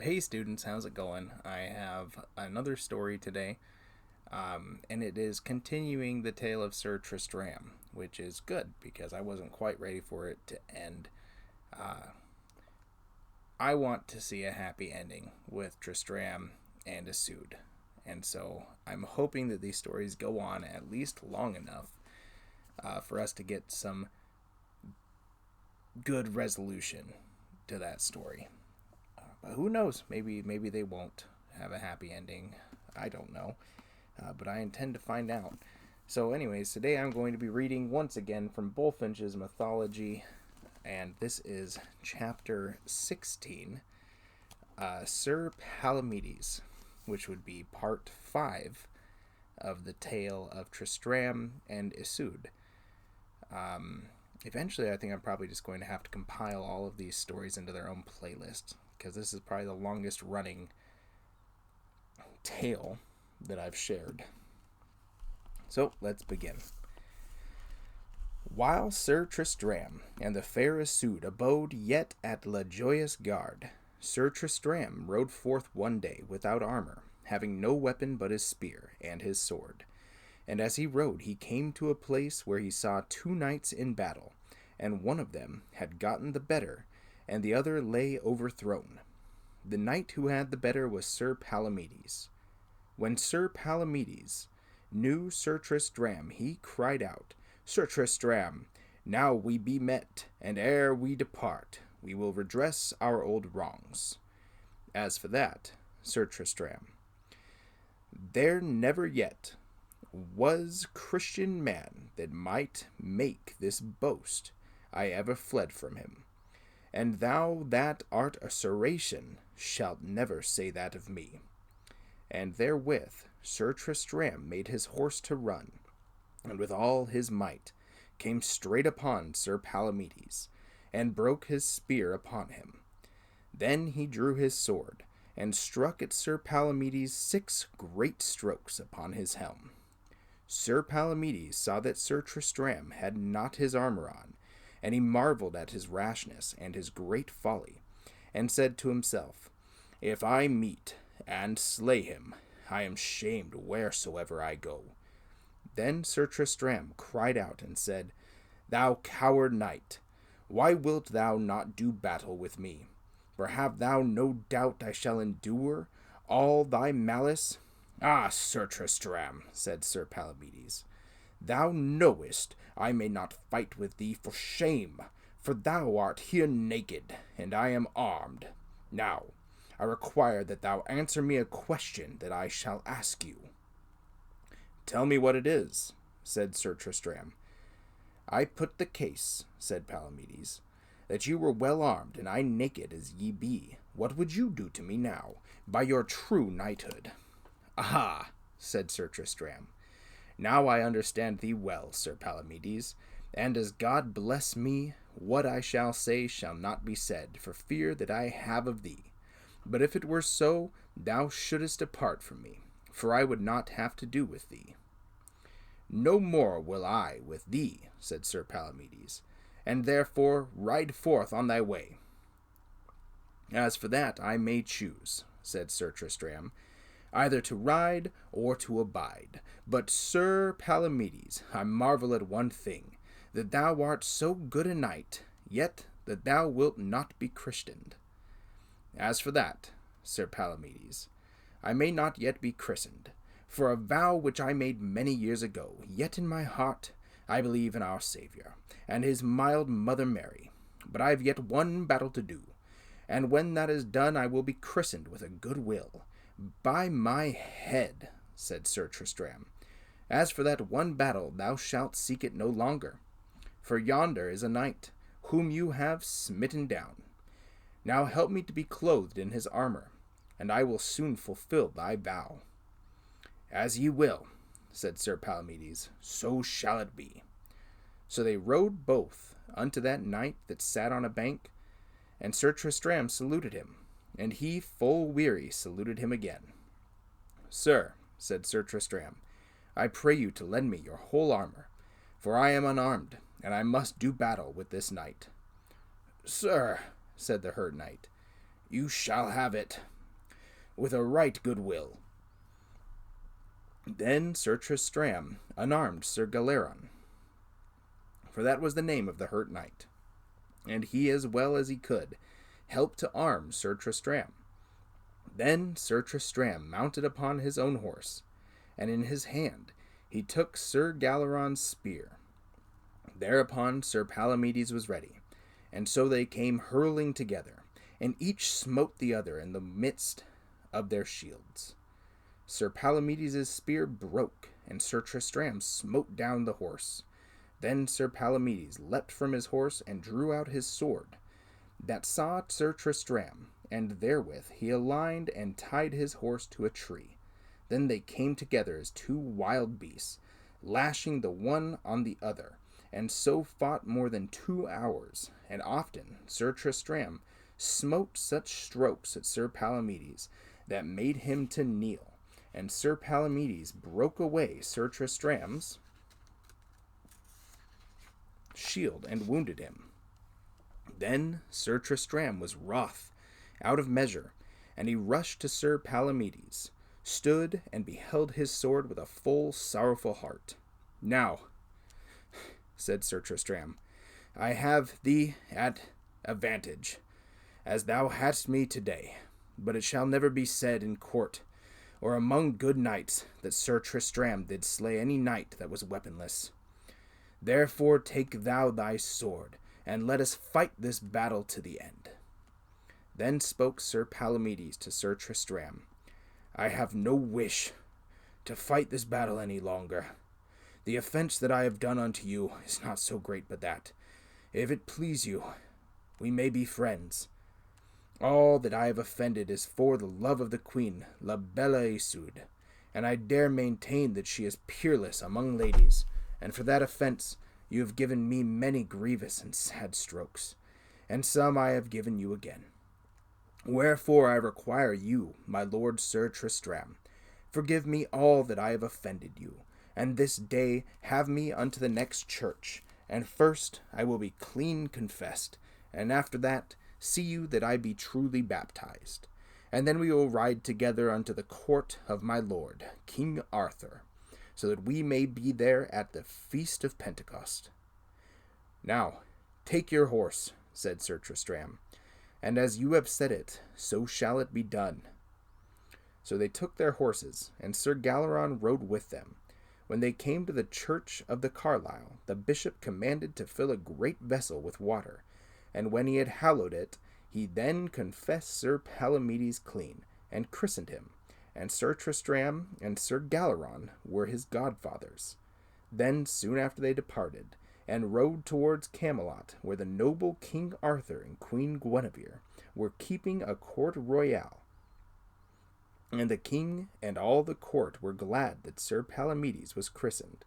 Hey students, how's it going? I have another story today, and it is continuing the tale of Sir Tristram, which is good because I wasn't quite ready for it to end. Uh, I want to see a happy ending with Tristram and Isoude, and so I'm hoping that these stories go on at least long enough for us to get some good resolution to that story. But who knows? Maybe they won't have a happy ending. I don't know, but I intend to find out. So, anyways, today I'm going to be reading once again from Bullfinch's Mythology, and this is chapter 16, Sir Palamedes, which would be part 5 of the tale of Tristram and Isoude. Eventually, I think I'm probably just going to have to compile all of these stories into their own playlist, because this is probably the longest running tale that I've shared. So let's begin. While Sir Tristram and the fair Isoude abode yet at La Joyeuse Garde, Sir Tristram rode forth one day without armor, having no weapon but his spear and his sword. And as he rode, he came to a place where he saw two knights in battle, and one of them had gotten the better, and the other lay overthrown. The knight who had the better was Sir Palamedes. When Sir Palamedes knew Sir Tristram, he cried out, Sir Tristram, now we be met, and ere we depart, we will redress our old wrongs. As for that, Sir Tristram, there never yet was Christian man that might make this boast I ever fled from him. And thou that art a Saracen shalt never say that of me. And therewith Sir Tristram made his horse to run, and with all his might came straight upon Sir Palamedes, and broke his spear upon him. Then he drew his sword, and struck at Sir Palamedes 6 great strokes upon his helm. Sir Palamedes saw that Sir Tristram had not his armor on, and he marveled at his rashness and his great folly, and said to himself, If I meet and slay him, I am shamed wheresoever I go. Then Sir Tristram cried out and said, Thou coward knight, why wilt thou not do battle with me? For have thou no doubt I shall endure all thy malice? Ah, Sir Tristram, said Sir Palamedes, thou knowest I may not fight with thee for shame, for thou art here naked, and I am armed. Now, I require that thou answer me a question that I shall ask you. Tell me what it is, said Sir Tristram. I put the case, said Palamedes, that you were well armed, and I naked as ye be. What would you do to me now, by your true knighthood? Aha, said Sir Tristram. Now I understand thee well, Sir Palamedes, and as God bless me, what I shall say shall not be said, for fear that I have of thee. But if it were so, thou shouldest depart from me, for I would not have to do with thee. No more will I with thee, said Sir Palamedes, and therefore ride forth on thy way. As for that, I may choose, said Sir Tristram, either to ride or to abide. But, Sir Palamedes, I marvel at one thing, that thou art so good a knight, yet that thou wilt not be christened. As for that, Sir Palamedes, I may not yet be christened, for a vow which I made many years ago, yet in my heart I believe in our Saviour, and his mild Mother Mary. But I have yet one battle to do, and when that is done I will be christened with a good will. By my head, said Sir Tristram, as for that one battle thou shalt seek it no longer, for yonder is a knight, whom you have smitten down. Now help me to be clothed in his armor, and I will soon fulfill thy vow. As ye will, said Sir Palamedes, so shall it be. So they rode both unto that knight that sat on a bank, and Sir Tristram saluted him, and he full weary saluted him again. Sir, said Sir Tristram, I pray you to lend me your whole armor, for I am unarmed, and I must do battle with this knight. Sir, said the hurt knight, You shall have it, with a right good will. Then Sir Tristram unarmed Sir Galeron, for that was the name of the hurt knight, and he, as well as he could, helped to arm Sir Tristram. Then Sir Tristram mounted upon his own horse, and in his hand he took Sir Galeron's spear. Thereupon Sir Palamedes was ready, and so they came hurling together, and each smote the other in the midst of their shields. Sir Palamedes' spear broke, and Sir Tristram smote down the horse. Then Sir Palamedes leapt from his horse and drew out his sword, that saw Sir Tristram, and therewith he aligned and tied his horse to a tree. Then they came together as two wild beasts, lashing the one on the other, and so fought more than 2 hours. And often Sir Tristram smote such strokes at Sir Palamedes that made him to kneel, and Sir Palamedes broke away Sir Tristram's shield and wounded him. Then Sir Tristram was wroth out of measure, and he rushed to Sir Palamedes, stood and beheld his sword with a full sorrowful heart. Now, said Sir Tristram, I have thee at advantage, as thou hadst me today, but it shall never be said in court or among good knights that Sir Tristram did slay any knight that was weaponless. Therefore take thou thy sword, and let us fight this battle to the end. Then spoke Sir Palamedes to Sir Tristram, I have no wish to fight this battle any longer. The offense that I have done unto you is not so great but that, if it please you, we may be friends. All that I have offended is for the love of the queen, la belle Isoude, and I dare maintain that she is peerless among ladies, and for that offense you have given me many grievous and sad strokes, and some I have given you again. Wherefore I require you, my lord Sir Tristram, forgive me all that I have offended you, and this day have me unto the next church, and first I will be clean confessed, and after that see you that I be truly baptized, and then we will ride together unto the court of my lord, King Arthur, so that we may be there at the feast of Pentecost. Now, take your horse, said Sir Tristram, and as you have said it, so shall it be done. So they took their horses, and Sir Galeron rode with them. When they came to the church of the Carlisle, the bishop commanded to fill a great vessel with water, and when he had hallowed it, he then confessed Sir Palamedes clean, and christened him, and Sir Tristram and Sir Galeron were his godfathers. Then soon after they departed, and rode towards Camelot, where the noble King Arthur and Queen Guinevere were keeping a court royal. And the king and all the court were glad that Sir Palamedes was christened.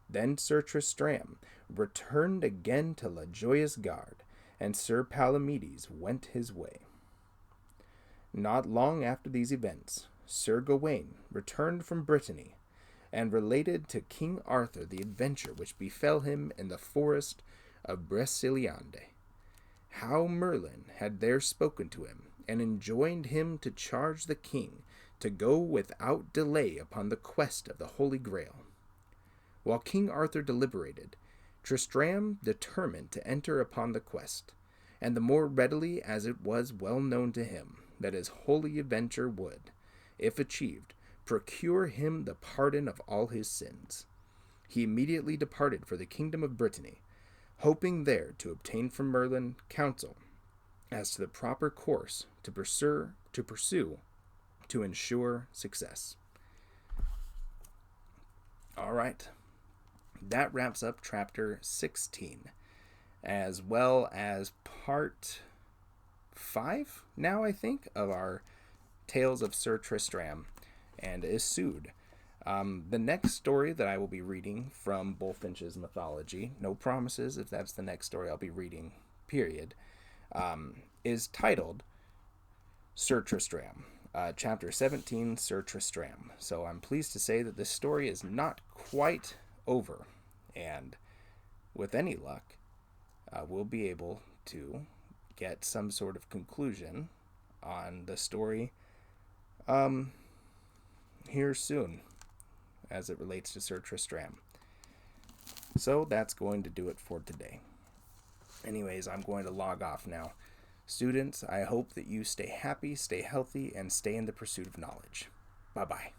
Then Sir Tristram returned again to La Joyeuse Garde, and Sir Palamedes went his way. Not long after these events, Sir Gawain returned from Brittany, and related to King Arthur the adventure which befell him in the forest of Broceliande, how Merlin had there spoken to him, and enjoined him to charge the king to go without delay upon the quest of the Holy Grail. While King Arthur deliberated, Tristram determined to enter upon the quest, and the more readily as it was well known to him that his holy adventure would, if achieved, procure him the pardon of all his sins. He immediately departed for the kingdom of Brittany, hoping there to obtain from Merlin counsel as to the proper course to pursue to ensure success. All right. That wraps up chapter 16, as well as part 5 now, I think, of our Tales of Sir Tristram and Isoude. The next story that I will be reading from Bullfinch's mythology, no promises if that's the next story I'll be reading, period, is titled Sir Tristram. Chapter 17, Sir Tristram. So I'm pleased to say that this story is not quite over, and with any luck, we'll be able to get some sort of conclusion on the story here soon as it relates to Sir Tristram. So that's going to do it for today. Anyways, I'm going to log off now. Students, I hope that you stay happy, stay healthy, and stay in the pursuit of knowledge. Bye-bye.